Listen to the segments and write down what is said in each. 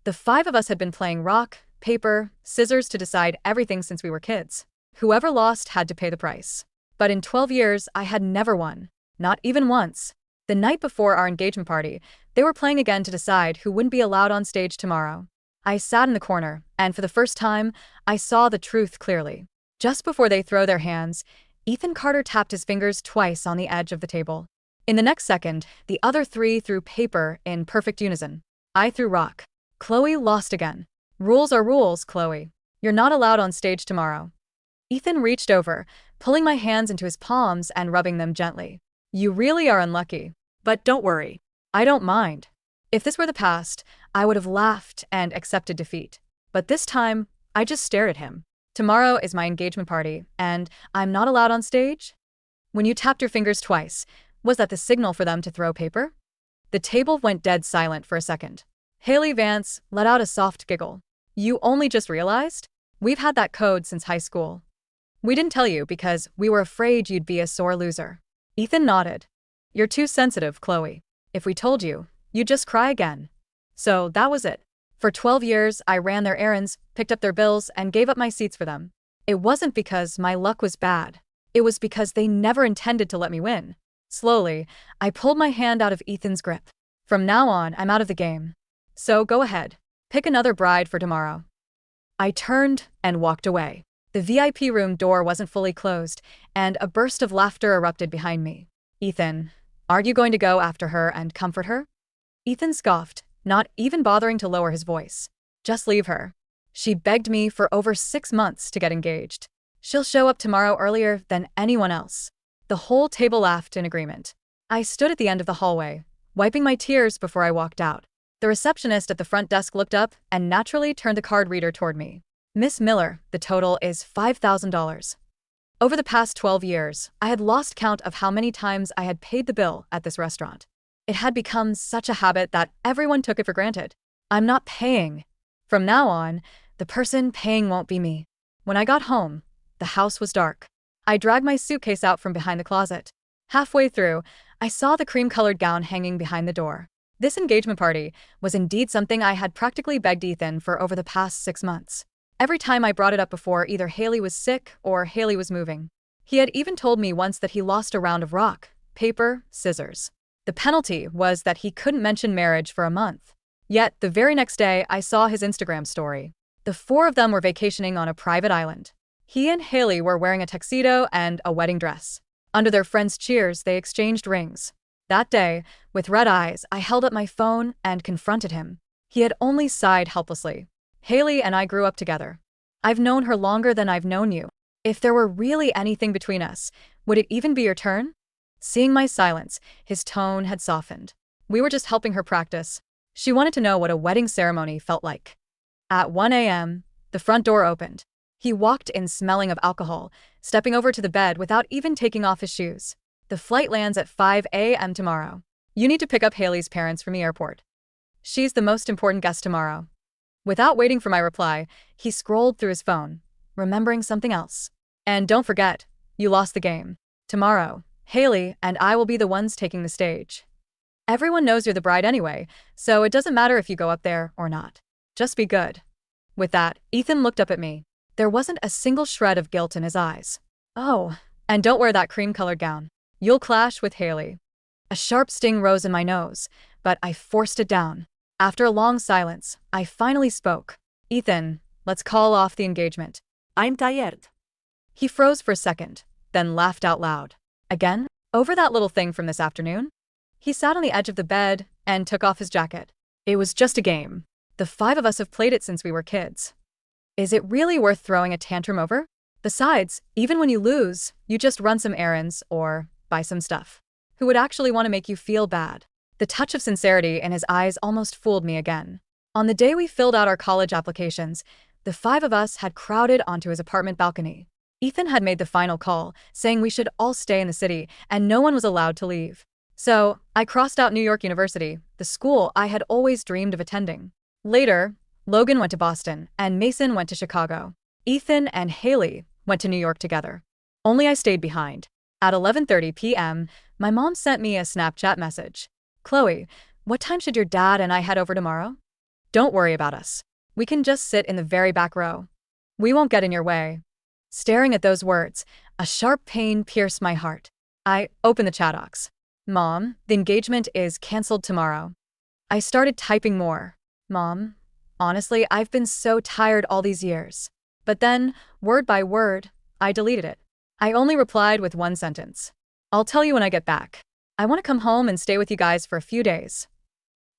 The five of us had been playing rock, paper, scissors to decide everything since we were kids. Whoever lost had to pay the price. But in 12 years, I had never won. Not even once. The night before our engagement party, they were playing again to decide who wouldn't be allowed on stage tomorrow. I sat in the corner, and for the first time, I saw the truth clearly. Just before they throw their hands, Ethan Carter tapped his fingers twice on the edge of the table. In the next second, the other three threw paper in perfect unison. I threw rock. Chloe lost again. Rules are rules, Chloe. You're not allowed on stage tomorrow. Ethan reached over, pulling my hands into his palms and rubbing them gently. You really are unlucky. But don't worry. I don't mind. If this were the past, I would have laughed and accepted defeat. But this time, I just stared at him. Tomorrow is my engagement party, and I'm not allowed on stage? When you tapped your fingers twice, was that the signal for them to throw paper? The table went dead silent for a second. Haley Vance let out a soft giggle. You only just realized? We've had that code since high school. We didn't tell you because we were afraid you'd be a sore loser. Ethan nodded. You're too sensitive, Chloe. If we told you, you'd just cry again. So that was it. For 12 years, I ran their errands, picked up their bills, and gave up my seats for them. It wasn't because my luck was bad. It was because they never intended to let me win. Slowly, I pulled my hand out of Ethan's grip. From now on, I'm out of the game. So go ahead. Pick another bride for tomorrow. I turned and walked away. The VIP room door wasn't fully closed, and a burst of laughter erupted behind me. Ethan, aren't you going to go after her and comfort her? Ethan scoffed, not even bothering to lower his voice. Just leave her. She begged me for over 6 months to get engaged. She'll show up tomorrow earlier than anyone else. The whole table laughed in agreement. I stood at the end of the hallway, wiping my tears before I walked out. The receptionist at the front desk looked up and naturally turned the card reader toward me. Miss Miller, the total is $5,000. Over the past 12 years, I had lost count of how many times I had paid the bill at this restaurant. It had become such a habit that everyone took it for granted. I'm not paying. From now on, the person paying won't be me. When I got home, the house was dark. I dragged my suitcase out from behind the closet. Halfway through, I saw the cream-colored gown hanging behind the door. This engagement party was indeed something I had practically begged Ethan for over the past 6 months. Every time I brought it up before, either Haley was sick or Haley was moving. He had even told me once that he lost a round of rock, paper, scissors. The penalty was that he couldn't mention marriage for a month. Yet, the very next day, I saw his Instagram story. The 4 of them were vacationing on a private island. He and Haley were wearing a tuxedo and a wedding dress. Under their friends' cheers, they exchanged rings. That day, with red eyes, I held up my phone and confronted him. He had only sighed helplessly. Haley and I grew up together. I've known her longer than I've known you. If there were really anything between us, would it even be your turn? Seeing my silence, his tone had softened. We were just helping her practice. She wanted to know what a wedding ceremony felt like. At 1 a.m., the front door opened. He walked in smelling of alcohol, stepping over to the bed without even taking off his shoes. The flight lands at 5 a.m. tomorrow. You need to pick up Haley's parents from the airport. She's the most important guest tomorrow. Without waiting for my reply, he scrolled through his phone, remembering something else. And don't forget, you lost the game. Tomorrow, Haley and I will be the ones taking the stage. Everyone knows you're the bride anyway, so it doesn't matter if you go up there or not. Just be good. With that, Ethan looked up at me. There wasn't a single shred of guilt in his eyes. Oh, and don't wear that cream-colored gown. You'll clash with Haley. A sharp sting rose in my nose, but I forced it down. After a long silence, I finally spoke. Ethan, let's call off the engagement. I'm tired. He froze for a second, then laughed out loud. Again? Over that little thing from this afternoon? He sat on the edge of the bed and took off his jacket. It was just a game. The 5 of us have played it since we were kids. Is it really worth throwing a tantrum over? Besides, even when you lose, you just run some errands or buy some stuff. Who would actually want to make you feel bad? The touch of sincerity in his eyes almost fooled me again. On the day we filled out our college applications, the 5 of us had crowded onto his apartment balcony. Ethan had made the final call, saying we should all stay in the city and no one was allowed to leave. So, I crossed out New York University, the school I had always dreamed of attending. Later, Logan went to Boston and Mason went to Chicago. Ethan and Haley went to New York together. Only I stayed behind. At 11:30 p.m., my mom sent me a Snapchat message. Chloe, what time should your dad and I head over tomorrow? Don't worry about us. We can just sit in the very back row. We won't get in your way. Staring at those words, a sharp pain pierced my heart. I opened the chatbox. Mom, the engagement is cancelled tomorrow. I started typing more. Mom, honestly, I've been so tired all these years. But then, word by word, I deleted it. I only replied with one sentence. I'll tell you when I get back. I want to come home and stay with you guys for a few days.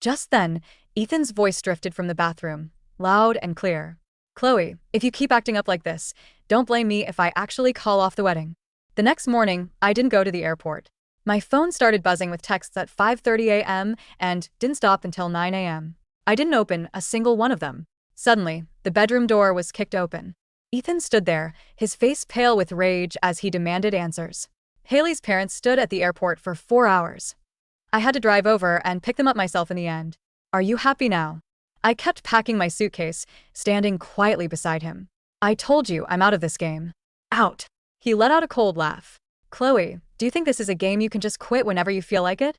Just then, Ethan's voice drifted from the bathroom, loud and clear. Chloe, if you keep acting up like this, don't blame me if I actually call off the wedding. The next morning, I didn't go to the airport. My phone started buzzing with texts at 5:30 a.m. and didn't stop until 9 a.m. I didn't open a single one of them. Suddenly, the bedroom door was kicked open. Ethan stood there, his face pale with rage as he demanded answers. Haley's parents stood at the airport for 4 hours. I had to drive over and pick them up myself in the end. Are you happy now? I kept packing my suitcase, standing quietly beside him. I told you I'm out of this game. Out. He let out a cold laugh. Chloe, do you think this is a game you can just quit whenever you feel like it?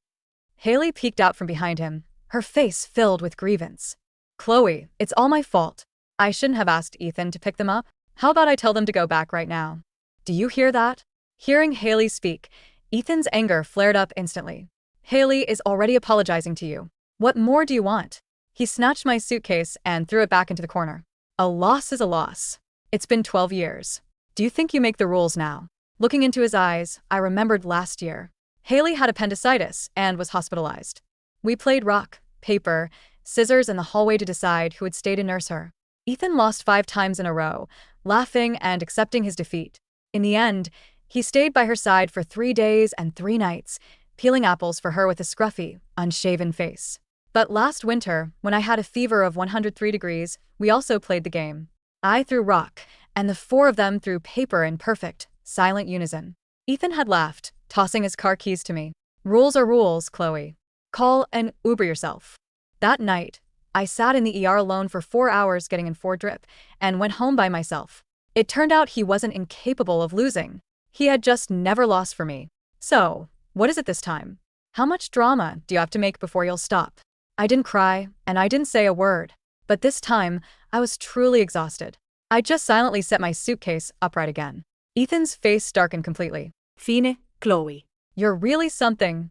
Haley peeked out from behind him, her face filled with grievance. Chloe, it's all my fault. I shouldn't have asked Ethan to pick them up. How about I tell them to go back right now? Do you hear that? Hearing Haley speak, Ethan's anger flared up instantly. Haley is already apologizing to you. What more do you want? He snatched my suitcase and threw it back into the corner. A loss is a loss. It's been 12 years. Do you think you make the rules now? Looking into his eyes, I remembered last year. Haley had appendicitis and was hospitalized. We played rock, paper, scissors in the hallway to decide who would stay to nurse her. Ethan lost 5 times in a row, laughing and accepting his defeat. In the end, he stayed by her side for 3 days and 3 nights, peeling apples for her with a scruffy, unshaven face. But last winter, when I had a fever of 103 degrees, we also played the game. I threw rock, and the 4 of them threw paper in perfect, silent unison. Ethan had laughed, tossing his car keys to me. Rules are rules, Chloe. Call an Uber yourself. That night, I sat in the ER alone for 4 hours getting in 4 drip, and went home by myself. It turned out he wasn't incapable of losing. He had just never lost for me. So, what is it this time? How much drama do you have to make before you'll stop? I didn't cry, and I didn't say a word. But this time, I was truly exhausted. I just silently set my suitcase upright again. Ethan's face darkened completely. Fine, Chloe. You're really something.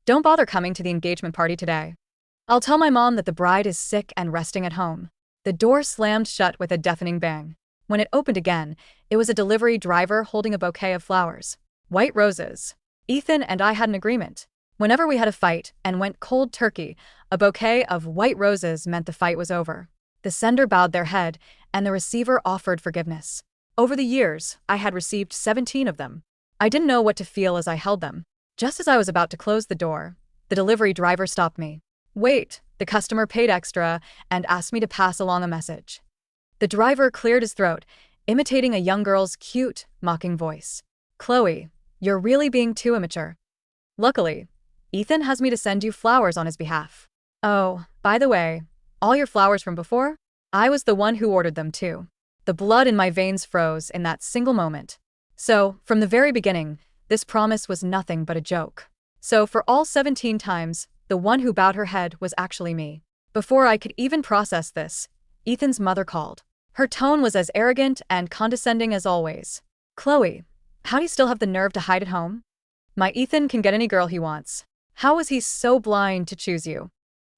Don't bother coming to the engagement party today. I'll tell my mom that the bride is sick and resting at home. The door slammed shut with a deafening bang. When it opened again, it was a delivery driver holding a bouquet of flowers. White roses. Ethan and I had an agreement. Whenever we had a fight and went cold turkey, a bouquet of white roses meant the fight was over. The sender bowed their head, and the receiver offered forgiveness. Over the years, I had received 17 of them. I didn't know what to feel as I held them. Just as I was about to close the door, the delivery driver stopped me. Wait, the customer paid extra and asked me to pass along a message. The driver cleared his throat, imitating a young girl's cute, mocking voice. Chloe, you're really being too immature. Luckily, Ethan has me to send you flowers on his behalf. Oh, by the way, all your flowers from before? I was the one who ordered them too. The blood in my veins froze in that single moment. So, from the very beginning, this promise was nothing but a joke. So for all 17 times, the one who bowed her head was actually me. Before I could even process this, Ethan's mother called. Her tone was as arrogant and condescending as always. Chloe, how do you still have the nerve to hide at home? My Ethan can get any girl he wants. How was he so blind to choose you?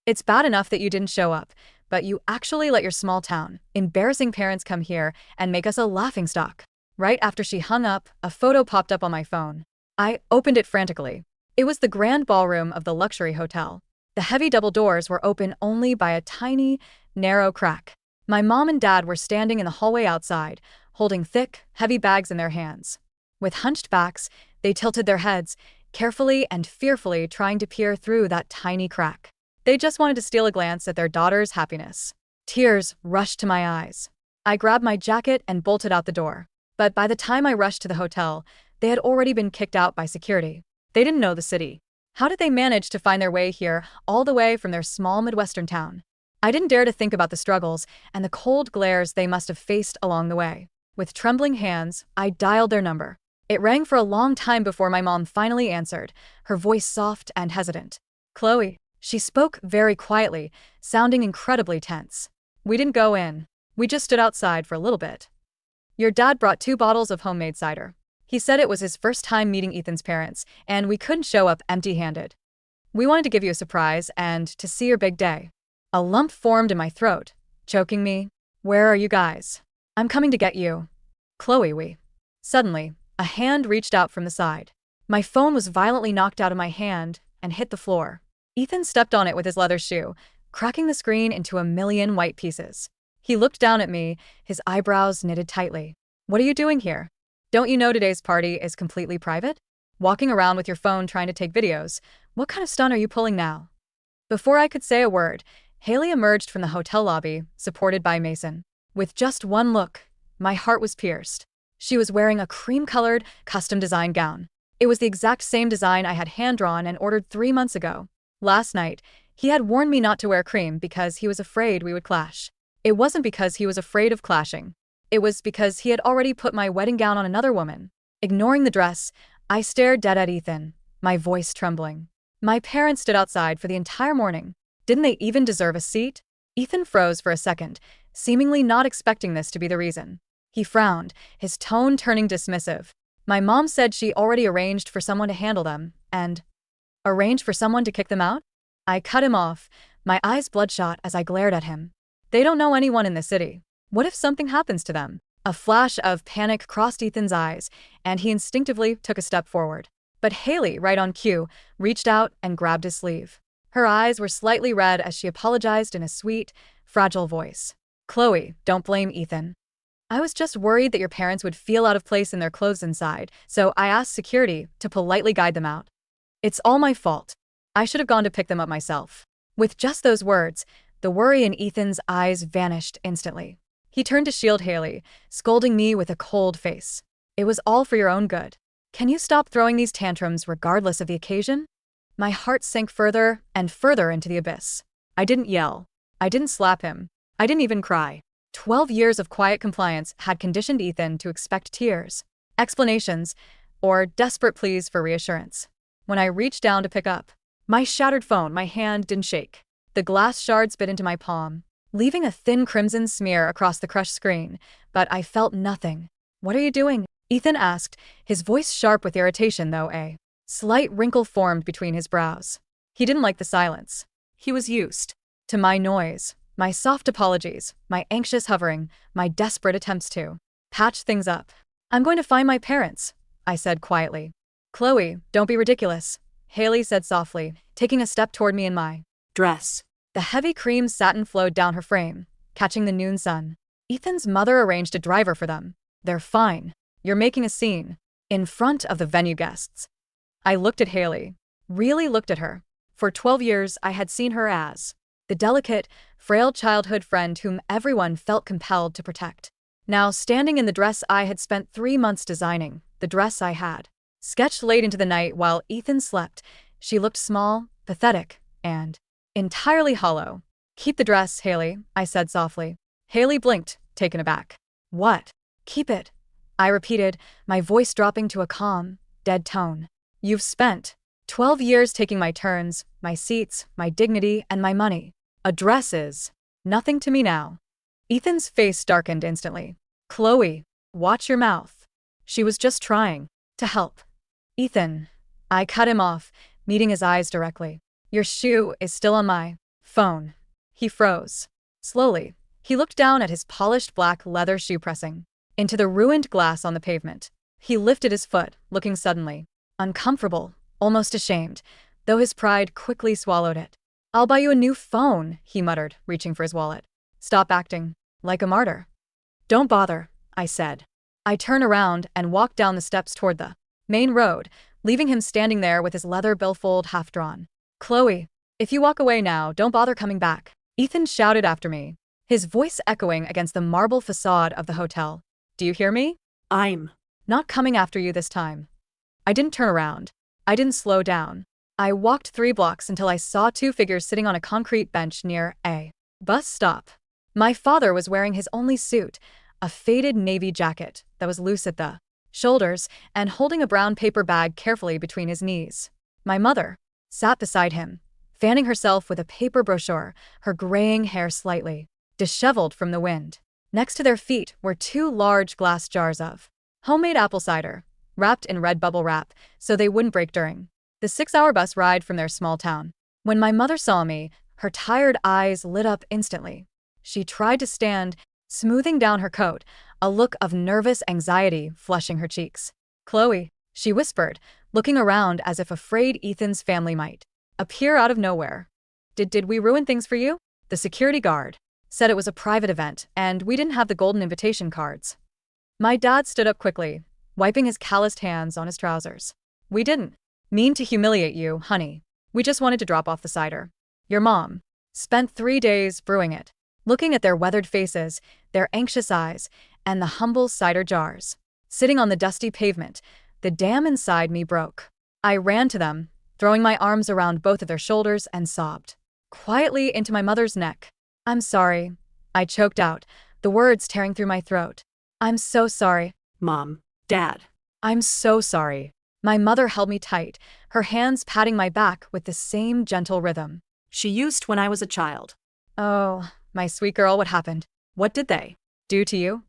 It's bad enough that you didn't show up, but you actually let your small town, embarrassing parents come here and make us a laughingstock. Right after she hung up, a photo popped up on my phone. I opened it frantically. It was the grand ballroom of the luxury hotel. The heavy double doors were open only by a tiny, narrow crack. My mom and dad were standing in the hallway outside, holding thick, heavy bags in their hands. With hunched backs, they tilted their heads, carefully and fearfully trying to peer through that tiny crack. They just wanted to steal a glance at their daughter's happiness. Tears rushed to my eyes. I grabbed my jacket and bolted out the door. But by the time I rushed to the hotel, they had already been kicked out by security. They didn't know the city. How did they manage to find their way here, all the way from their small Midwestern town? I didn't dare to think about the struggles and the cold glares they must have faced along the way. With trembling hands, I dialed their number. It rang for a long time before my mom finally answered, her voice soft and hesitant. Chloe, She spoke very quietly, sounding incredibly tense. We didn't go in. We just stood outside for a little bit. Your dad brought 2 bottles of homemade cider. He said it was his first time meeting Ethan's parents, and we couldn't show up empty-handed. We wanted to give you a surprise and to see your big day. A lump formed in my throat, choking me. Where are you guys? I'm coming to get you. Chloe, we. Suddenly, a hand reached out from the side. My phone was violently knocked out of my hand and hit the floor. Ethan stepped on it with his leather shoe, cracking the screen into a million white pieces. He looked down at me, his eyebrows knitted tightly. What are you doing here? Don't you know today's party is completely private? Walking around with your phone trying to take videos, what kind of stunt are you pulling now? Before I could say a word, Haley emerged from the hotel lobby, supported by Mason. With just one look, my heart was pierced. She was wearing a cream-colored, custom-designed gown. It was the exact same design I had hand-drawn and ordered 3 months ago. Last night, he had warned me not to wear cream because he was afraid we would clash. It wasn't because he was afraid of clashing. It was because he had already put my wedding gown on another woman. Ignoring the dress, I stared dead at Ethan, my voice trembling. My parents stood outside for the entire morning. Didn't they even deserve a seat? Ethan froze for a second, seemingly not expecting this to be the reason. He frowned, his tone turning dismissive. My mom said she already arranged for someone to handle them, and arranged for someone to kick them out? I cut him off, my eyes bloodshot as I glared at him. They don't know anyone in the city. What if something happens to them? A flash of panic crossed Ethan's eyes, and he instinctively took a step forward. But Haley, right on cue, reached out and grabbed his sleeve. Her eyes were slightly red as she apologized in a sweet, fragile voice. Chloe, don't blame Ethan. I was just worried that your parents would feel out of place in their clothes inside, so I asked security to politely guide them out. It's all my fault. I should have gone to pick them up myself. With just those words, the worry in Ethan's eyes vanished instantly. He turned to shield Haley, scolding me with a cold face. It was all for your own good. Can you stop throwing these tantrums regardless of the occasion? My heart sank further and further into the abyss. I didn't yell. I didn't slap him. I didn't even cry. 12 years of quiet compliance had conditioned Ethan to expect tears, explanations, or desperate pleas for reassurance. When I reached down to pick up my shattered phone, my hand didn't shake. The glass shards bit into my palm, leaving a thin crimson smear across the crushed screen, but I felt nothing. What are you doing? Ethan asked, his voice sharp with irritation though a slight wrinkle formed between his brows. He didn't like the silence. He was used to my noise, my soft apologies, my anxious hovering, my desperate attempts to patch things up. I'm going to find my parents, I said quietly. Chloe, don't be ridiculous, Haley said softly, taking a step toward me in my dress. The heavy cream satin flowed down her frame, catching the noon sun. Ethan's mother arranged a driver for them. They're fine. You're making a scene. In front of the venue guests. I looked at Haley. Really looked at her. For 12 years, I had seen her as the delicate, frail childhood friend whom everyone felt compelled to protect. Now, standing in the dress I had spent 3 months designing, the dress I had sketched late into the night while Ethan slept, she looked small, pathetic, and entirely hollow. Keep the dress, Haley, I said softly. Haley blinked, taken aback. What? Keep it, I repeated, my voice dropping to a calm, dead tone. You've spent 12 years taking my turns, my seats, my dignity, and my money. A dress is nothing to me now. Ethan's face darkened instantly. Chloe, watch your mouth. She was just trying to help. Ethan, I cut him off, meeting his eyes directly. Your shoe is still on my phone. He froze. Slowly, he looked down at his polished black leather shoe pressing into the ruined glass on the pavement. He lifted his foot, looking suddenly uncomfortable, almost ashamed, though his pride quickly swallowed it. I'll buy you a new phone, he muttered, reaching for his wallet. Stop acting like a martyr. Don't bother, I said. I turned around and walked down the steps toward the main road, leaving him standing there with his leather billfold half drawn. Chloe, if you walk away now, don't bother coming back, Ethan shouted after me, his voice echoing against the marble facade of the hotel. Do you hear me? I'm not coming after you this time. I didn't turn around. I didn't slow down. I walked 3 blocks until I saw 2 figures sitting on a concrete bench near a bus stop. My father was wearing his only suit, a faded navy jacket that was loose at the shoulders and holding a brown paper bag carefully between his knees. My mother sat beside him, fanning herself with a paper brochure, her graying hair slightly disheveled from the wind. Next to their feet were 2 large glass jars of homemade apple cider, wrapped in red bubble wrap so they wouldn't break during the 6-hour bus ride from their small town. When my mother saw me, her tired eyes lit up instantly. She tried to stand, smoothing down her coat, a look of nervous anxiety flushing her cheeks. "Chloe," she whispered, looking around as if afraid Ethan's family might appear out of nowhere. Did we ruin things for you?" The security guard said it was a private event and we didn't have the golden invitation cards. My dad stood up quickly, wiping his calloused hands on his trousers. "We didn't mean to humiliate you, honey. We just wanted to drop off the cider. Your mom spent 3 days brewing it." Looking at their weathered faces, their anxious eyes, and the humble cider jars sitting on the dusty pavement, the dam inside me broke. I ran to them, throwing my arms around both of their shoulders and sobbed quietly into my mother's neck. "I'm sorry," I choked out, the words tearing through my throat. "I'm so sorry." "Mom, Dad." "I'm so sorry." My mother held me tight, her hands patting my back with the same gentle rhythm. "She used when I was a child." "Oh, my sweet girl, what happened? What did they do to you?"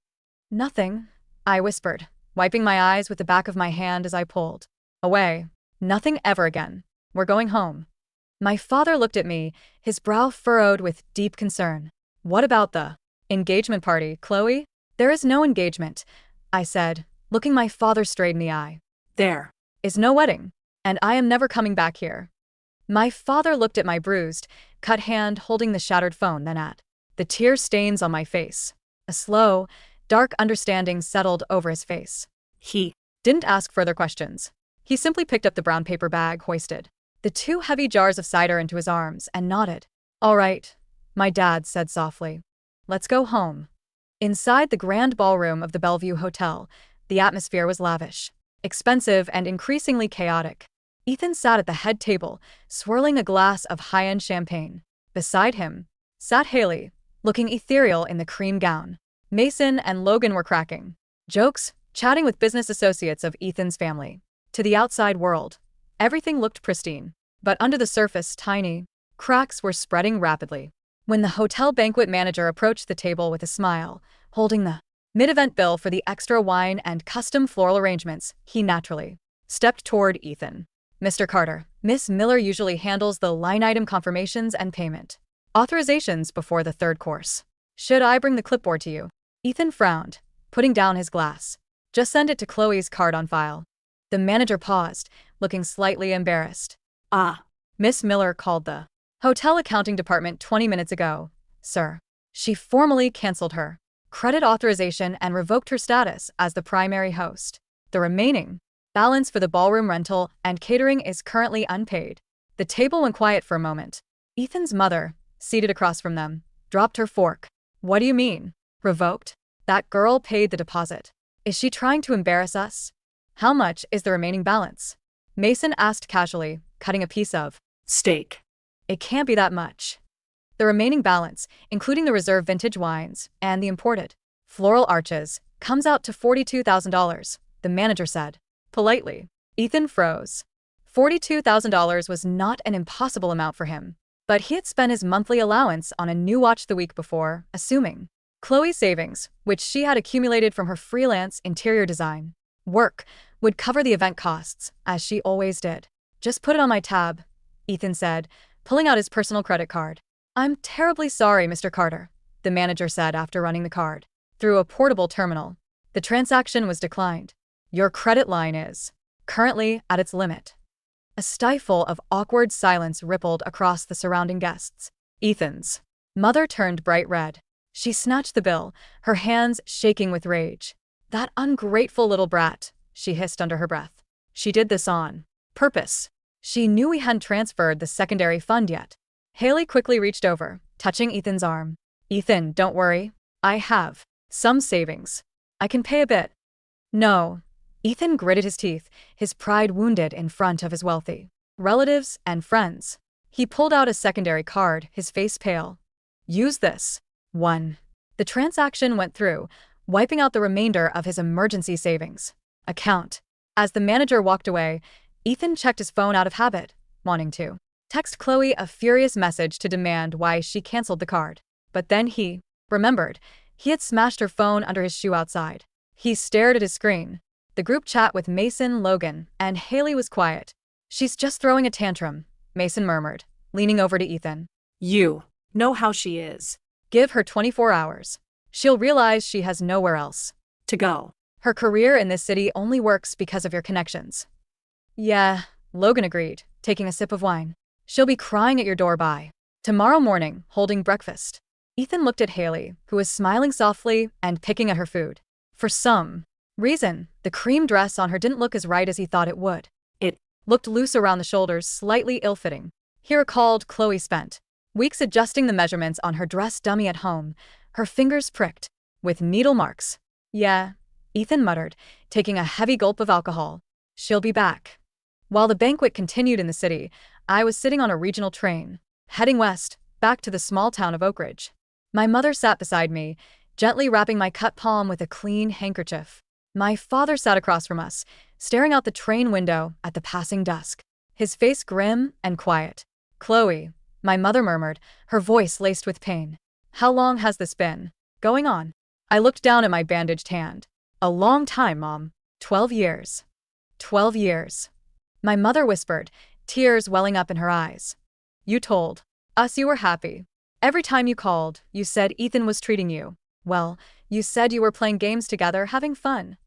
"Nothing," I whispered, wiping my eyes with the back of my hand as I pulled away. "Nothing ever again. We're going home." My father looked at me, his brow furrowed with deep concern. "What about the engagement party, Chloe?" "There is no engagement," I said, looking my father straight in the eye. "There is no wedding, and I am never coming back here." My father looked at my bruised, cut hand holding the shattered phone, then at the tear stains on my face. A slow, dark understanding settled over his face. He didn't ask further questions. He simply picked up the brown paper bag, hoisted the 2 heavy jars of cider into his arms, and nodded. "All right," my dad said softly. "Let's go home." Inside the grand ballroom of the Bellevue Hotel, the atmosphere was lavish, expensive, and increasingly chaotic. Ethan sat at the head table, swirling a glass of high-end champagne. Beside him sat Haley, looking ethereal in the cream gown. Mason and Logan were cracking jokes, chatting with business associates of Ethan's family. To the outside world, everything looked pristine, but under the surface, tiny cracks were spreading rapidly. When the hotel banquet manager approached the table with a smile, holding the mid-event bill for the extra wine and custom floral arrangements, he naturally stepped toward Ethan. "Mr. Carter, Miss Miller usually handles the line-item confirmations and payment authorizations before the 3rd course. Should I bring the clipboard to you?" Ethan frowned, putting down his glass. "Just send it to Chloe's card on file." The manager paused, looking slightly embarrassed. "Ah, Miss Miller called the hotel accounting department 20 minutes ago, sir. She formally canceled her credit authorization and revoked her status as the primary host. The remaining balance for the ballroom rental and catering is currently unpaid." The table went quiet for a moment. Ethan's mother, seated across from them, dropped her fork. "What do you mean? Revoked? That girl paid the deposit. Is she trying to embarrass us?" "How much is the remaining balance?" Mason asked casually, cutting a piece of steak. "It can't be that much." "The remaining balance, including the reserve vintage wines and the imported floral arches, comes out to $42,000, the manager said politely. Ethan froze. $42,000 was not an impossible amount for him, but he had spent his monthly allowance on a new watch the week before, assuming Chloe's savings, which she had accumulated from her freelance interior design work, would cover the event costs, as she always did. "Just put it on my tab," Ethan said, pulling out his personal credit card. "I'm terribly sorry, Mr. Carter," the manager said after running the card through a portable terminal. "The transaction was declined. Your credit line is currently at its limit." A stifle of awkward silence rippled across the surrounding guests. Ethan's mother turned bright red. She snatched the bill, her hands shaking with rage. "That ungrateful little brat," she hissed under her breath. "She did this on purpose." She knew we hadn't transferred the secondary fund yet. Haley quickly reached over, touching Ethan's arm. "Ethan, don't worry. I have some savings. I can pay a bit." "No." Ethan gritted his teeth, his pride wounded in front of his wealthy relatives and friends. He pulled out a secondary card, his face pale. "Use this one." The transaction went through, wiping out the remainder of his emergency savings account. As the manager walked away, Ethan checked his phone out of habit, wanting to Text Chloe a furious message to demand why she canceled the card. But then he remembered. He had smashed her phone under his shoe outside. He stared at his screen. The group chat with Mason, Logan, and Haley was quiet. "She's just throwing a tantrum," Mason murmured, leaning over to Ethan. You know how she is. "Give her 24 hours. She'll realize she has nowhere else To go. Her career in this city only works because of your connections." "Yeah," Logan agreed, taking a sip of wine. "She'll be crying at your door by tomorrow morning, holding breakfast." Ethan looked at Haley, who was smiling softly and picking at her food. For some reason, the cream dress on her didn't look as right as he thought it would. It Looked loose around the shoulders, slightly ill-fitting. He recalled Chloe spent weeks adjusting the measurements on her dress dummy at home, her fingers pricked with needle marks. "Yeah," Ethan muttered, taking a heavy gulp of alcohol. "She'll be back." While the banquet continued in the city, I was sitting on a regional train, heading west, back to the small town of Oak Ridge. My mother sat beside me, gently wrapping my cut palm with a clean handkerchief. My father sat across from us, staring out the train window at the passing dusk, his face grim and quiet. "Chloe," my mother murmured, her voice laced with pain. "How long has this been going on?" I looked down at my bandaged hand. "A long time, Mom. 12 years. 12 years." My mother whispered, tears welling up in her eyes. "You told us you were happy. Every time you called, you said Ethan was treating you well. You said you were playing games together, having fun."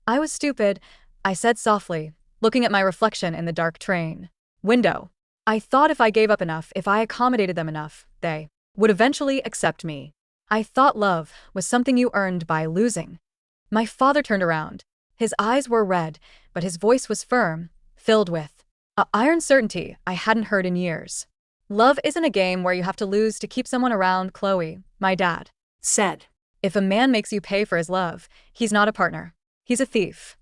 "I was stupid," I said softly, looking at my reflection in the dark train window. "I thought if I gave up enough, if I accommodated them enough, they would eventually accept me. I thought love was something you earned by losing." My father turned around. His eyes were red, but his voice was firm, filled with a iron certainty I hadn't heard in years. "Love isn't a game where you have to lose to keep someone around, Chloe," my dad said. "If a man makes you pay for his love, he's not a partner. He's a thief."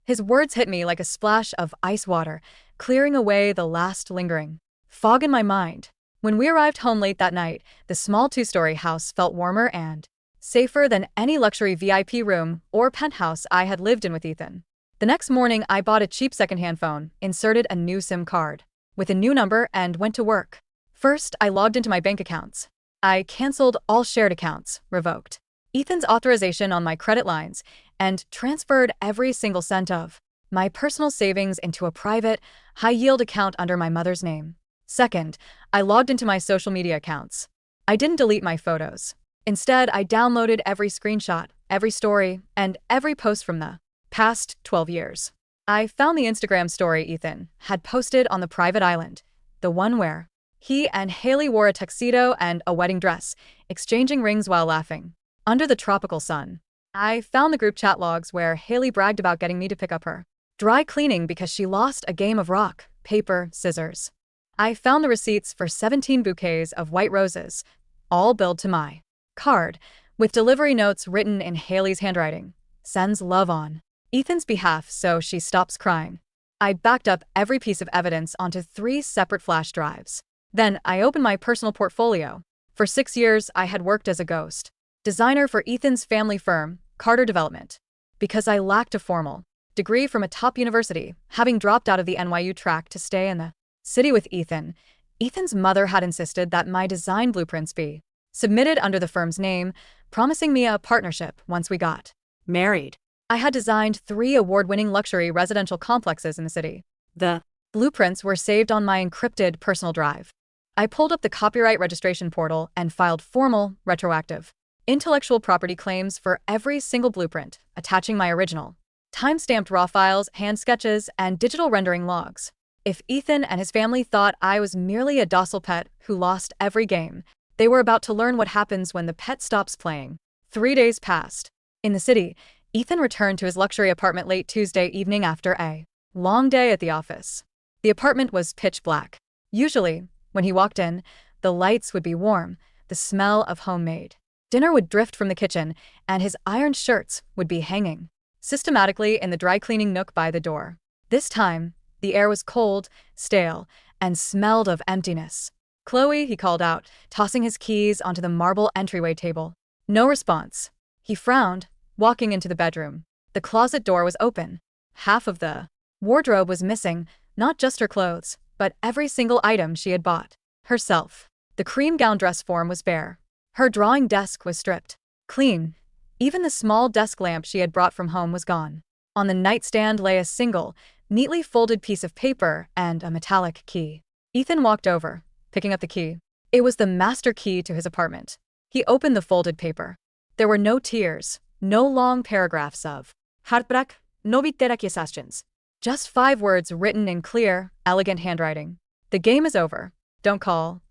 His words hit me like a splash of ice water, clearing away the last lingering fog in my mind. When we arrived home late that night, the small two-story house felt warmer and safer than any luxury VIP room or penthouse I had lived in with Ethan. The next morning, I bought a cheap secondhand phone, inserted a new SIM card with a new number, and went to work. First, I logged into my bank accounts. I canceled all shared accounts, revoked Ethan's authorization on my credit lines, and transferred every single cent of my personal savings into a private, high-yield account under my mother's name. Second, I logged into my social media accounts. I didn't delete my photos. Instead, I downloaded every screenshot, every story, and every post from the past 12 years. I found the Instagram story Ethan had posted on the private island, the one where he and Haley wore a tuxedo and a wedding dress, exchanging rings while laughing under the tropical sun. I found the group chat logs where Haley bragged about getting me to pick up her dry cleaning because she lost a game of rock, paper, scissors. I found the receipts for 17 bouquets of white roses, all billed to my card, with delivery notes written in Haley's handwriting. "Sends love on Ethan's behalf so she stops crying." I backed up every piece of evidence onto 3 separate flash drives. Then I opened my personal portfolio. For 6 years, I had worked as a ghost designer for Ethan's family firm, Carter Development. Because I lacked a formal degree from a top university, having dropped out of the NYU track to stay in the city with Ethan, Ethan's mother had insisted that my design blueprints be submitted under the firm's name, promising me a partnership once we got Married. I had designed 3 award-winning luxury residential complexes in the city. The blueprints were saved on my encrypted personal drive. I pulled up the copyright registration portal and filed formal, retroactive intellectual property claims for every single blueprint, attaching my original time-stamped raw files, hand sketches, and digital rendering logs. If Ethan and his family thought I was merely a docile pet who lost every game, they were about to learn what happens when the pet stops playing. 3 days passed. In the city, Ethan returned to his luxury apartment late Tuesday evening after a long day at the office. The apartment was pitch black. Usually, when he walked in, the lights would be warm, the smell of homemade dinner would drift from the kitchen, and his ironed shirts would be hanging systematically in the dry cleaning nook by the door. This time, the air was cold, stale, and smelled of emptiness. "Chloe," he called out, tossing his keys onto the marble entryway table. No response. He frowned, walking into the bedroom. The closet door was open. Half of the wardrobe was missing, not just her clothes, but every single item she had bought. Herself. The cream gown dress form was bare. Her drawing desk was stripped. Clean. Even the small desk lamp she had brought from home was gone. On the nightstand lay a single, neatly folded piece of paper and a metallic key. Ethan walked over, picking up the key. It was the master key to his apartment. He opened the folded paper. There were no tears, no long paragraphs of heartbreak, no questions. Just 5 words written in clear, elegant handwriting. The game is over. Don't call.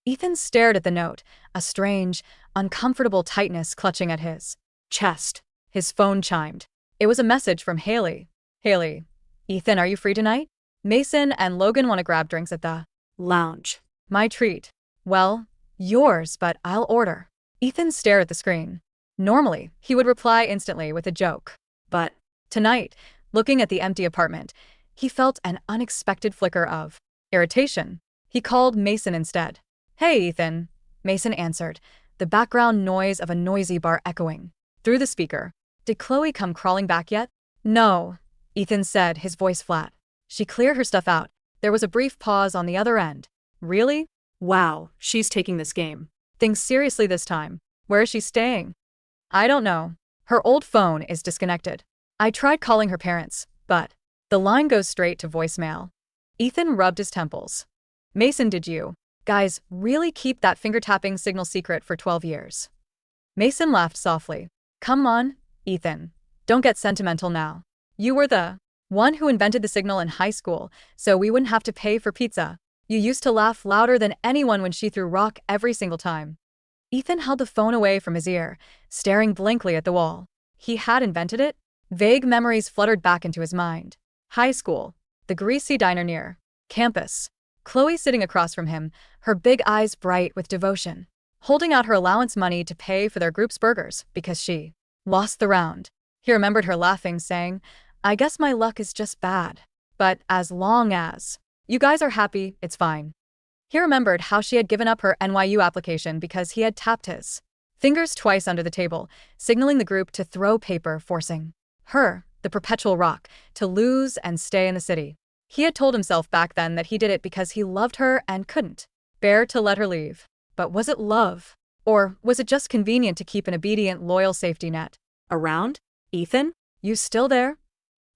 Ethan stared at the note, a strange, uncomfortable tightness clutching at his chest. His phone chimed. It was a message from Haley. Haley. Ethan, are you free tonight? Mason and Logan want to grab drinks at the lounge. My treat. Well, yours, but I'll order. Ethan stared at the screen. Normally, he would reply instantly with a joke. But tonight, looking at the empty apartment, he felt an unexpected flicker of irritation. He called Mason instead. Hey, Ethan. Mason answered, the background noise of a noisy bar echoing through the speaker. Did Chloe come crawling back yet? No, Ethan said, his voice flat. She cleared her stuff out. There was a brief pause on the other end. Really? Wow, she's taking this game. Things seriously this time. Where is she staying? I don't know. Her old phone is disconnected. I tried calling her parents, but the line goes straight to voicemail. Ethan rubbed his temples. Mason, did you guys really keep that finger-tapping signal secret for 12 years? Mason laughed softly. Come on, Ethan. Don't get sentimental now. You were the one who invented the signal in high school, so we wouldn't have to pay for pizza. You used to laugh louder than anyone when she threw rock every single time. Ethan held the phone away from his ear, staring blankly at the wall. He had invented it? Vague memories fluttered back into his mind. High school. The greasy diner near campus. Chloe sitting across from him, her big eyes bright with devotion, holding out her allowance money to pay for their group's burgers because she lost the round. He remembered her laughing, saying, I guess my luck is just bad. But as long as you guys are happy, it's fine. He remembered how she had given up her NYU application because he had tapped his fingers twice under the table, signaling the group to throw paper, forcing her, the perpetual rock, to lose and stay in the city. He had told himself back then that he did it because he loved her and couldn't bear to let her leave. But was it love? Or was it just convenient to keep an obedient, loyal safety net around? Ethan? You still there?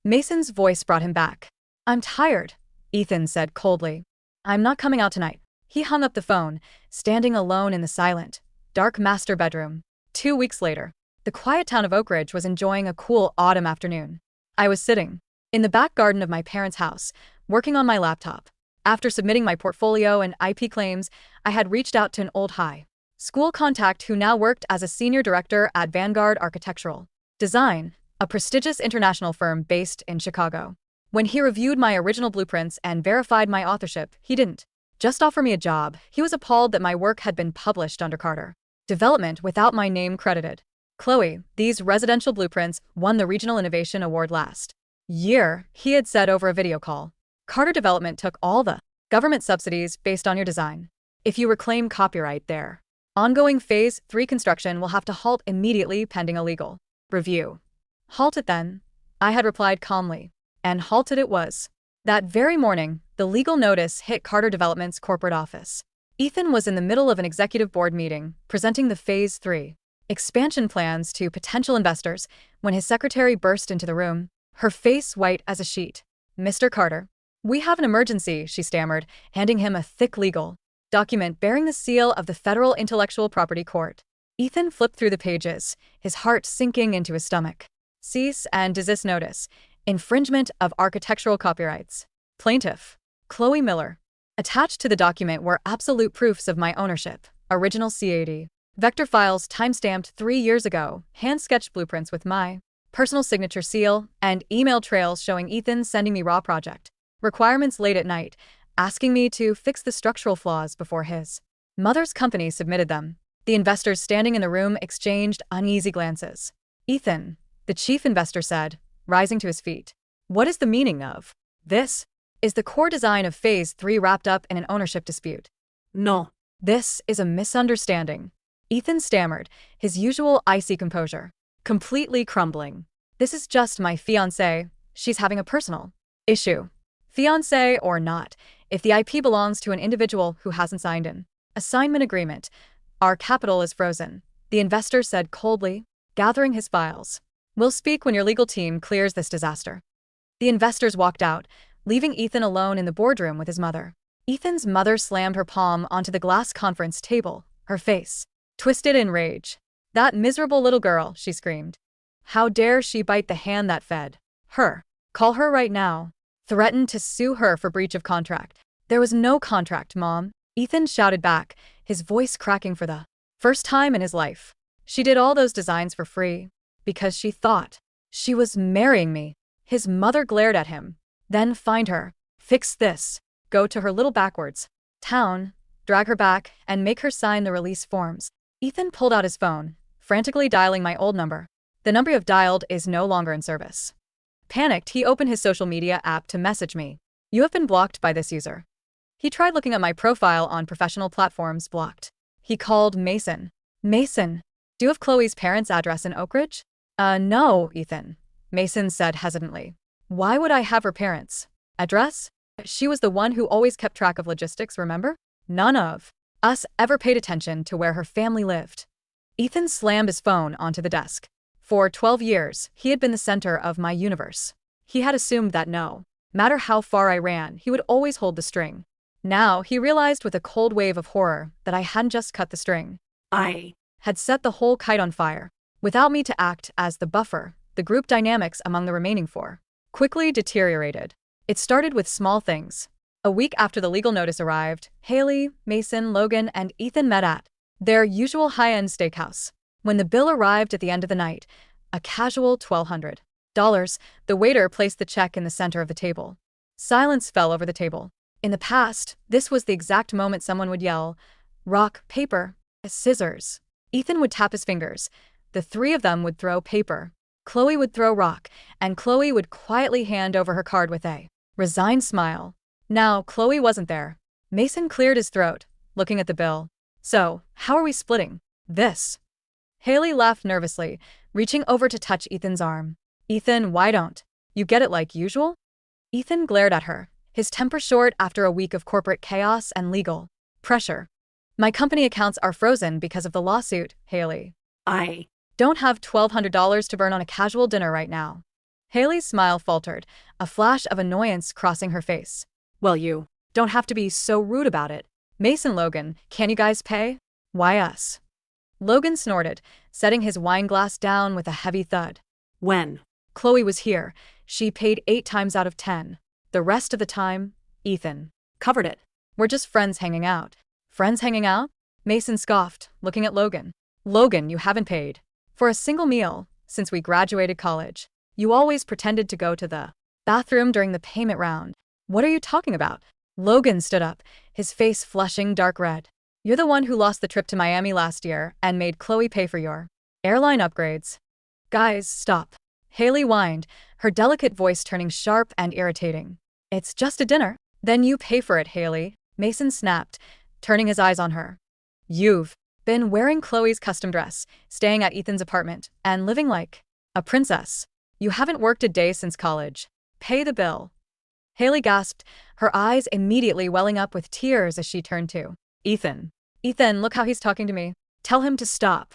Mason's voice brought him back. I'm tired, Ethan said coldly. I'm not coming out tonight. He hung up the phone, standing alone in the silent, dark master bedroom. 2 weeks later, the quiet town of Oak Ridge was enjoying a cool autumn afternoon. I was sitting in the back garden of my parents' house, working on my laptop. After submitting my portfolio and IP claims, I had reached out to an old high school contact who now worked as a senior director at Vanguard Architectural Design, a prestigious international firm based in Chicago. When he reviewed my original blueprints and verified my authorship, he didn't just offer me a job. He was appalled that my work had been published under Carter Development without my name credited. Chloe, these residential blueprints won the Regional Innovation Award last year, he had said over a video call. Carter Development took all the government subsidies based on your design. If you reclaim copyright there, ongoing Phase 3 construction will have to halt immediately pending a legal review. Halt it then, I had replied calmly. And halted it was. That very morning, the legal notice hit Carter Development's corporate office. Ethan was in the middle of an executive board meeting, presenting the Phase 3 expansion plans to potential investors, when his secretary burst into the room, her face white as a sheet. Mr. Carter, we have an emergency, she stammered, handing him a thick legal document bearing the seal of the Federal Intellectual Property Court. Ethan flipped through the pages, his heart sinking into his stomach. Cease and desist notice. Infringement of architectural copyrights. Plaintiff. Chloe Miller. Attached to the document were absolute proofs of my ownership. Original C80. Vector files timestamped 3 years ago, hand-sketched blueprints with my personal signature seal, and email trails showing Ethan sending me raw project requirements late at night, asking me to fix the structural flaws before his mother's company submitted them. The investors standing in the room exchanged uneasy glances. Ethan, the chief investor said, rising to his feet. What is the meaning of this? Is the core design of Phase 3 wrapped up in an ownership dispute? No. This is a misunderstanding. Ethan stammered, his usual icy composure completely crumbling. This is just my fiancée. She's having a personal issue. Fiancé or not, If the IP belongs to an individual who hasn't signed an assignment agreement, our capital is frozen, the investor said coldly, gathering his files. We'll speak when your legal team clears this disaster. The investors walked out, leaving Ethan alone in the boardroom with his mother. Ethan's mother slammed her palm onto the glass conference table, her face twisted in rage. That miserable little girl, she screamed. How dare she bite the hand that fed her? Call her right now. Threatened to sue her for breach of contract. There was no contract, Mom, Ethan shouted back, his voice cracking for the first time in his life. She did all those designs for free because she thought she was marrying me. His mother glared at him. Then find her, fix this, go to her little backwards town, drag her back, and make her sign the release forms. Ethan pulled out his phone, frantically dialing my old number. The number you've dialed is no longer in service. Panicked, he opened his social media app to message me. You have been blocked by this user. He tried looking at my profile on professional platforms, blocked. He called Mason. Mason, do you have Chloe's parents' address in Oak Ridge? No, Ethan, Mason said hesitantly. Why would I have her parents' address? She was the one who always kept track of logistics, remember? None of us ever paid attention to where her family lived. Ethan slammed his phone onto the desk. For 12 years, he had been the center of my universe. He had assumed that no matter how far I ran, he would always hold the string. Now, he realized with a cold wave of horror that I hadn't just cut the string. I had set the whole kite on fire. Without me to act as the buffer, the group dynamics among the remaining four quickly deteriorated. It started with small things. A week after the legal notice arrived, Haley, Mason, Logan, and Ethan met at their usual high-end steakhouse. When the bill arrived at the end of the night, a casual $1,200, the waiter placed the check in the center of the table. Silence fell over the table. In the past, this was the exact moment someone would yell, rock, paper, scissors. Ethan would tap his fingers. The three of them would throw paper. Chloe would throw rock, and Chloe would quietly hand over her card with a resigned smile. Now, Chloe wasn't there. Mason cleared his throat, looking at the bill. So, how are we splitting this? Haley laughed nervously, reaching over to touch Ethan's arm. Ethan, why don't you get it like usual? Ethan glared at her, his temper short after a week of corporate chaos and legal pressure. My company accounts are frozen because of the lawsuit, Haley. I don't have $1,200 to burn on a casual dinner right now. Haley's smile faltered, a flash of annoyance crossing her face. Well, you don't have to be so rude about it. Mason, Logan, can you guys pay? Why us? Logan snorted, setting his wine glass down with a heavy thud. When Chloe was here, she paid 8 times out of 10. The rest of the time, Ethan covered it. We're just friends hanging out. Friends hanging out? Mason scoffed, looking at Logan. Logan, you haven't paid for a single meal since we graduated college. You always pretended to go to the bathroom during the payment round. What are you talking about? Logan stood up, his face flushing dark red. You're the one who lost the trip to Miami last year and made Chloe pay for your airline upgrades. Guys, stop. Haley whined, her delicate voice turning sharp and irritating. It's just a dinner. Then you pay for it, Haley, Mason snapped, turning his eyes on her. You've been wearing Chloe's custom dress, staying at Ethan's apartment, and living like a princess. You haven't worked a day since college. Pay the bill. Haley gasped, her eyes immediately welling up with tears as she turned to Ethan. Ethan, look how he's talking to me. Tell him to stop.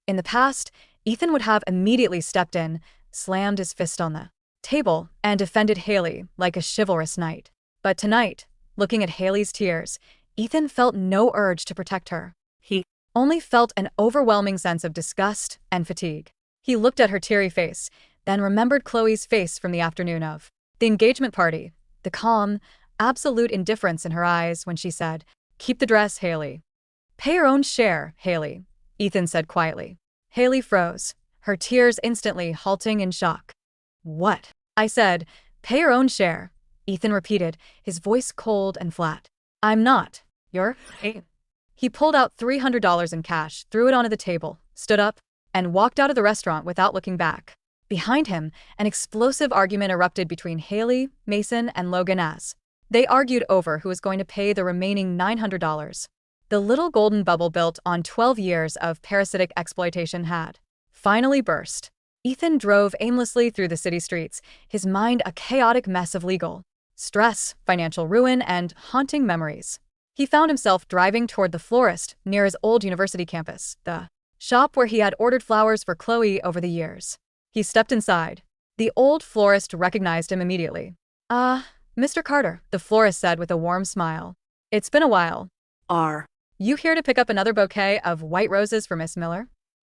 In the past, Ethan would have immediately stepped in, slammed his fist on the table, and defended Haley like a chivalrous knight. But tonight, looking at Haley's tears, Ethan felt no urge to protect her. He only felt an overwhelming sense of disgust and fatigue. He looked at her teary face, then remembered Chloe's face from the afternoon of the engagement party, the calm, absolute indifference in her eyes when she said, "Keep the dress, Haley." "Pay your own share, Haley," Ethan said quietly. Haley froze, her tears instantly halting in shock. "What?" I said. "Pay your own share," Ethan repeated, his voice cold and flat. "I'm not. You're paying." He pulled out $300 in cash, threw it onto the table, stood up, and walked out of the restaurant without looking back. Behind him, an explosive argument erupted between Haley, Mason, and Logan as they argued over who was going to pay the remaining $900. The little golden bubble built on 12 years of parasitic exploitation had finally burst. Ethan drove aimlessly through the city streets, his mind a chaotic mess of legal stress, financial ruin, and haunting memories. He found himself driving toward the florist near his old university campus, the shop where he had ordered flowers for Chloe over the years. He stepped inside. The old florist recognized him immediately. Mr. Carter, the florist said with a warm smile. It's been a while. Are You here to pick up another bouquet of white roses for Miss Miller?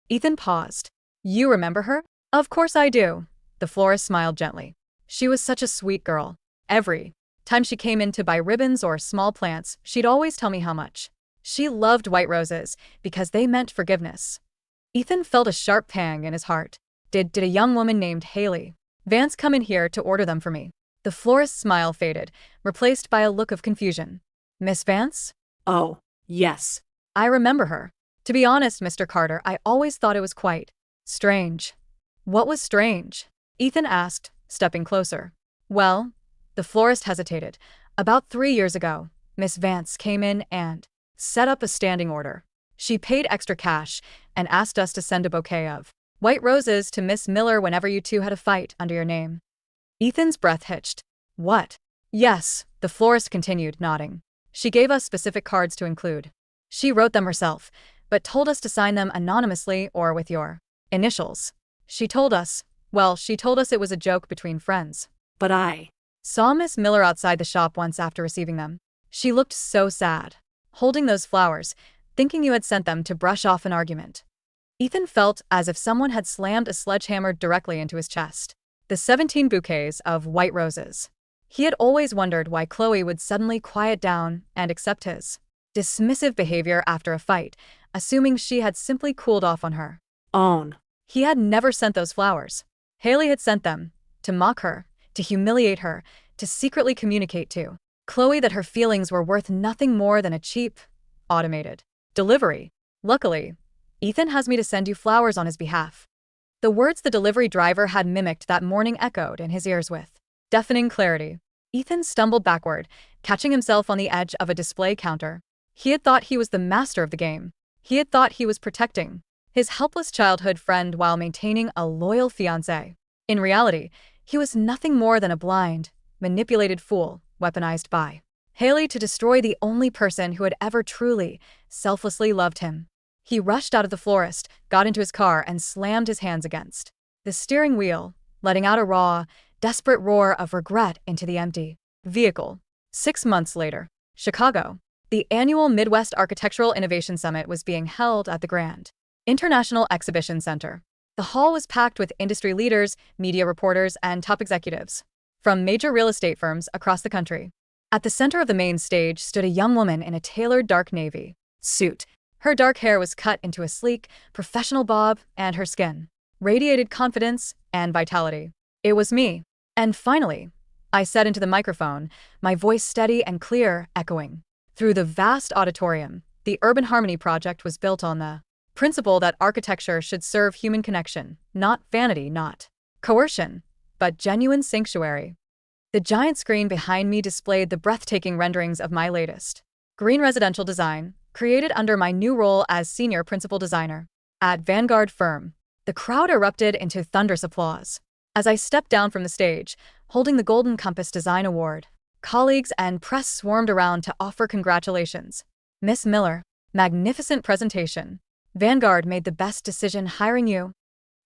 Ethan paused. You remember her? Of course I do. The florist smiled gently. She was such a sweet girl. Every time she came in to buy ribbons or small plants, she'd always tell me how much she loved white roses because they meant forgiveness. Ethan felt a sharp pang in his heart. Did a young woman named Haley Vance come in here to order them for me? The florist's smile faded, replaced by a look of confusion. Miss Vance? Oh, yes. I remember her. To be honest, Mr. Carter, I always thought it was quite strange. What was strange? Ethan asked, stepping closer. Well, the florist hesitated. About 3 years ago, Miss Vance came in and set up a standing order. She paid extra cash and asked us to send a bouquet of white roses to Miss Miller whenever you two had a fight under your name. Ethan's breath hitched. What? Yes, the florist continued, nodding. She gave us specific cards to include. She wrote them herself, but told us to sign them anonymously or with your initials. She told us it was a joke between friends. But I Saw Miss Miller outside the shop once after receiving them. She looked so sad, holding those flowers, thinking you had sent them to brush off an argument. Ethan felt as if someone had slammed a sledgehammer directly into his chest. The 17 bouquets of white roses. He had always wondered why Chloe would suddenly quiet down and accept his dismissive behavior after a fight, assuming she had simply cooled off on her own. He had never sent those flowers. Haley had sent them to mock her, to humiliate her, to secretly communicate to Chloe that her feelings were worth nothing more than a cheap, automated delivery. Luckily, Ethan has me to send you flowers on his behalf. The words the delivery driver had mimicked that morning echoed in his ears with deafening clarity. Ethan stumbled backward, catching himself on the edge of a display counter. He had thought he was the master of the game. He had thought he was protecting his helpless childhood friend while maintaining a loyal fiancé. In reality, he was nothing more than a blind, manipulated fool, weaponized by Haley to destroy the only person who had ever truly, selflessly loved him. He rushed out of the florist, got into his car, and slammed his hands against the steering wheel, letting out a raw, desperate roar of regret into the empty vehicle. 6 months later, Chicago. The annual Midwest Architectural Innovation Summit was being held at the Grand International Exhibition Center. The hall was packed with industry leaders, media reporters, and top executives from major real estate firms across the country. At the center of the main stage stood a young woman in a tailored dark navy suit. Her dark hair was cut into a sleek, professional bob, and her skin radiated confidence and vitality. It was me. And finally, I said into the microphone, my voice steady and clear, echoing through the vast auditorium. The Urban Harmony Project was built on the principle that architecture should serve human connection, not vanity, not coercion, but genuine sanctuary. The giant screen behind me displayed the breathtaking renderings of my latest green residential design, created under my new role as senior principal designer at Vanguard firm. The crowd erupted into thunderous applause. As I stepped down from the stage, holding the Golden Compass Design Award, colleagues and press swarmed around to offer congratulations. Miss Miller, magnificent presentation. Vanguard made the best decision hiring you.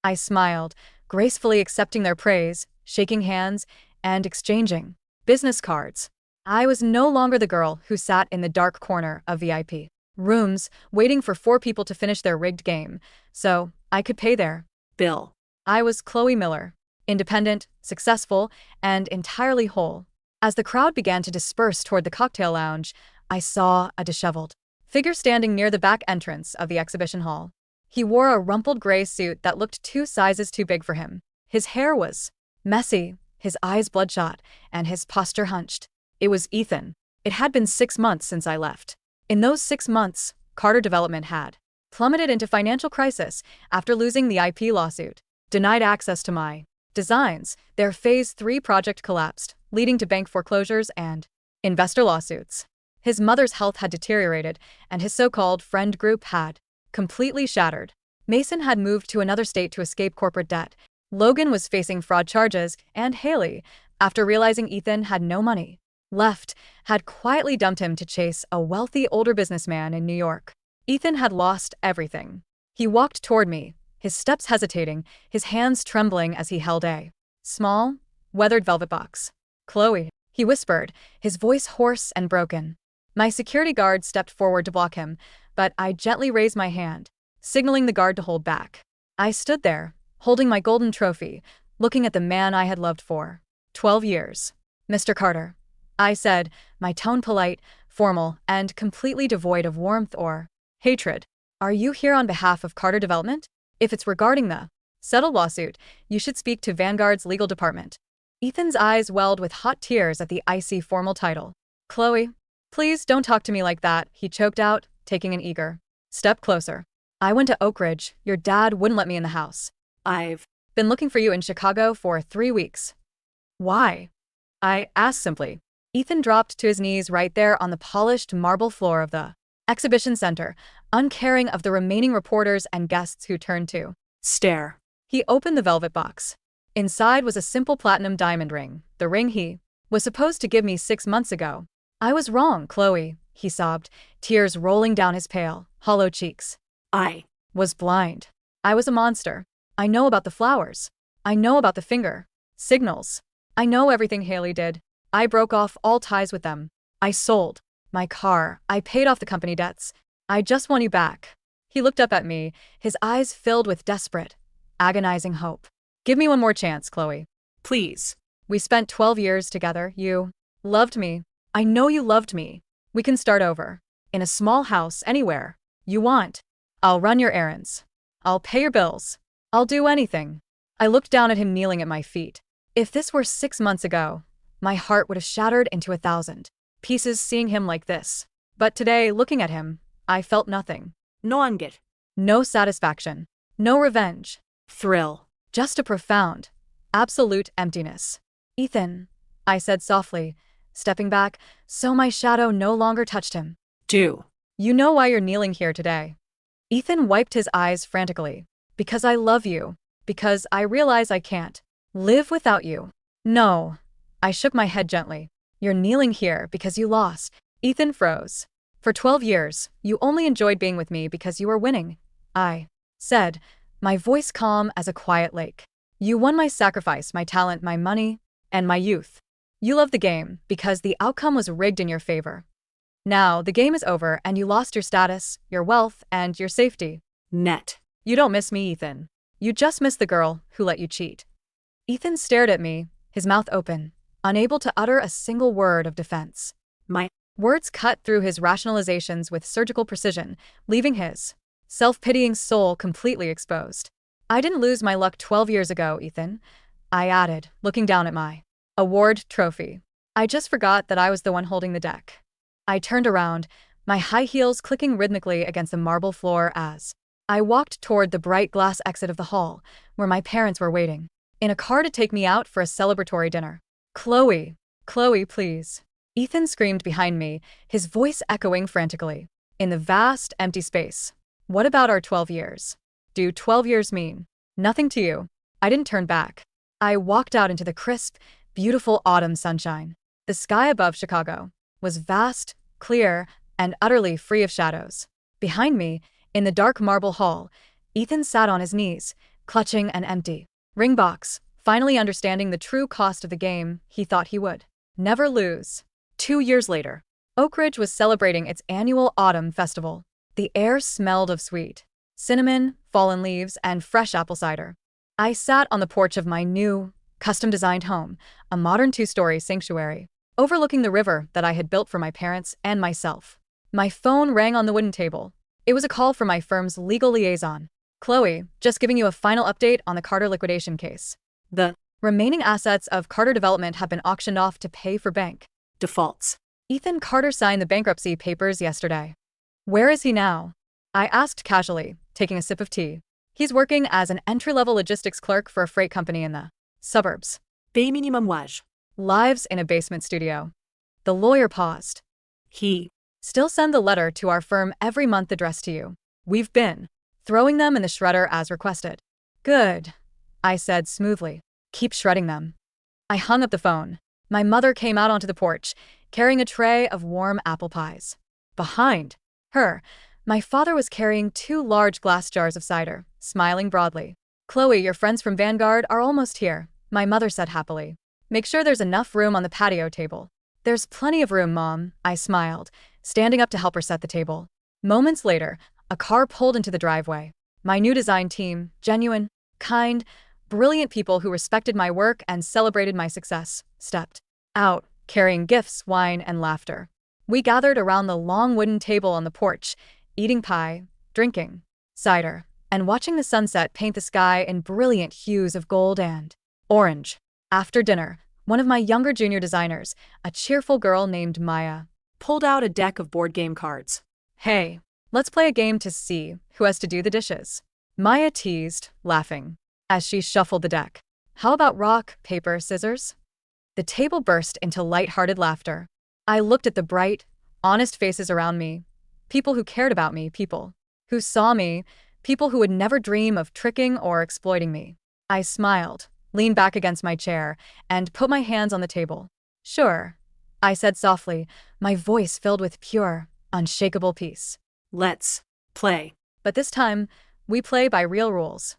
I smiled, gracefully accepting their praise, shaking hands, and exchanging business cards. I was no longer the girl who sat in the dark corner of VIP rooms, waiting for 4 people to finish their rigged game, so I could pay their bill. I was Chloe Miller, independent, successful, and entirely whole. As the crowd began to disperse toward the cocktail lounge, I saw a disheveled figure standing near the back entrance of the exhibition hall. He wore a rumpled gray suit that looked 2 sizes too big for him. His hair was messy, his eyes bloodshot, and his posture hunched. It was Ethan. It had been 6 months since I left. In those 6 months, Carter Development had plummeted into financial crisis after losing the IP lawsuit, denied access to my designs. Their Phase 3 project collapsed, leading to bank foreclosures and investor lawsuits. His mother's health had deteriorated, and his so-called friend group had completely shattered. Mason had moved to another state to escape corporate debt. Logan was facing fraud charges, and Haley, After realizing Ethan had no money left, had quietly dumped him to chase a wealthy older businessman in New York. Ethan had lost everything. He walked toward me, his steps hesitating, his hands trembling as he held a small, weathered velvet box. "Chloe," he whispered, his voice hoarse and broken. My security guard stepped forward to block him, but I gently raised my hand, signaling the guard to hold back. I stood there, holding my golden trophy, looking at the man I had loved for 12 years. "Mr. Carter," I said, my tone polite, formal, and completely devoid of warmth or hatred. "Are you here on behalf of Carter Development? If it's regarding the settled lawsuit, you should speak to Vanguard's legal department." Ethan's eyes welled with hot tears at the icy formal title. "Chloe, please don't talk to me like that," he choked out, taking an eager step closer. "I went to Oak Ridge. Your dad wouldn't let me in the house. I've Been looking for you in Chicago for 3 weeks. Why?" I asked simply. Ethan dropped to his knees right there on the polished marble floor of the exhibition center, uncaring of the remaining reporters and guests who turned to stare. He opened the velvet box. Inside was a simple platinum diamond ring, the ring he was supposed to give me 6 months ago. "I was wrong, Chloe," he sobbed, tears rolling down his pale, hollow cheeks. I "Was blind. I was a monster. I know about the flowers. I know about the finger signals. I know everything Haley did. I broke off all ties with them. I sold my car. I paid off the company debts. I just want you back." He looked up at me, his eyes filled with desperate, agonizing hope. "Give me one more chance, Chloe. please. We spent 12 years together. You loved me. I know you loved me. We can start over. In a small house, anywhere you want. I'll run your errands. I'll pay your bills. I'll do anything." I looked down at him kneeling at my feet. If this were 6 months ago, my heart would have shattered into 1,000 pieces seeing him like this. But today, looking at him, I felt nothing. No anger. No satisfaction. No revenge. Thrill. Just a profound, absolute emptiness. "Ethan," I said softly, stepping back, so my shadow no longer touched him. Do. "You know why you're kneeling here today?" Ethan wiped his eyes frantically. "Because I love you. Because I realize I can't live without you." "No." I shook my head gently. "You're kneeling here because you lost." Ethan froze. "For 12 years, you only enjoyed being with me because you were winning," I said, my voice calm as a quiet lake. "You won my sacrifice, my talent, my money, and my youth. You loved the game because the outcome was rigged in your favor. Now, the game is over and you lost your status, your wealth, and your safety. Net. You don't miss me, Ethan. You just miss the girl who let you cheat." Ethan stared at me, his mouth open, unable to utter a single word of defense. My Words cut through his rationalizations with surgical precision, leaving his self-pitying soul completely exposed. "I didn't lose my luck 12 years ago, Ethan," I added, looking down at my award trophy. "I just forgot that I was the one holding the deck." I turned around, my high heels clicking rhythmically against the marble floor as I walked toward the bright glass exit of the hall, where my parents were waiting in a car to take me out for a celebratory dinner. "Chloe, Chloe, please." Ethan screamed behind me, his voice echoing frantically. In the vast, empty space. "What about our 12 years? Do 12 years mean nothing to you?" I didn't turn back. I walked out into the crisp, beautiful autumn sunshine. The sky above Chicago was vast, clear, and utterly free of shadows. Behind me, in the dark marble hall, Ethan sat on his knees, clutching an empty ring box, finally understanding the true cost of the game he thought he would never lose. 2 years later, Oak Ridge was celebrating its annual autumn festival. The air smelled of sweet cinnamon, fallen leaves, and fresh apple cider. I sat on the porch of my new, custom-designed home, a modern 2-story sanctuary, overlooking the river that I had built for my parents and myself. My phone rang on the wooden table. It was a call from my firm's legal liaison. "Chloe, just giving you a final update on the Carter liquidation case. The Remaining assets of Carter Development have been auctioned off to pay for bank defaults. Ethan Carter signed the bankruptcy papers yesterday." "Where is he now?" I asked casually, taking a sip of tea. "He's working as an entry-level logistics clerk for a freight company in the suburbs. Pay minimum wage. Lives in a basement studio." The lawyer paused. He "Still send the letter to our firm every month addressed to you. We've been throwing them in the shredder as requested." "Good," I said smoothly. "Keep shredding them." I hung up the phone. My mother came out onto the porch, carrying a tray of warm apple pies. Behind her, my father was carrying 2 large glass jars of cider, smiling broadly. "Chloe, your friends from Vanguard are almost here," my mother said happily. "Make sure there's enough room on the patio table." "There's plenty of room, Mom," I smiled, standing up to help her set the table. Moments later, a car pulled into the driveway. My new design team, genuine, kind, brilliant people who respected my work and celebrated my success, stepped out, carrying gifts, wine, and laughter. We gathered around the long wooden table on the porch, eating pie, drinking cider, and watching the sunset paint the sky in brilliant hues of gold and orange. After dinner, one of my younger junior designers, a cheerful girl named Maya, Pulled out a deck of board game cards. "Hey, let's play a game to see who has to do the dishes," Maya teased, laughing, as she shuffled the deck. "How about rock, paper, scissors?" The table burst into light-hearted laughter. I looked at the bright, honest faces around me. People who cared about me, people who saw me, people who would never dream of tricking or exploiting me. I smiled, leaned back against my chair, and put my hands on the table. "Sure," I said softly, my voice filled with pure, unshakable peace. Let's play. "But this time, we play by real rules."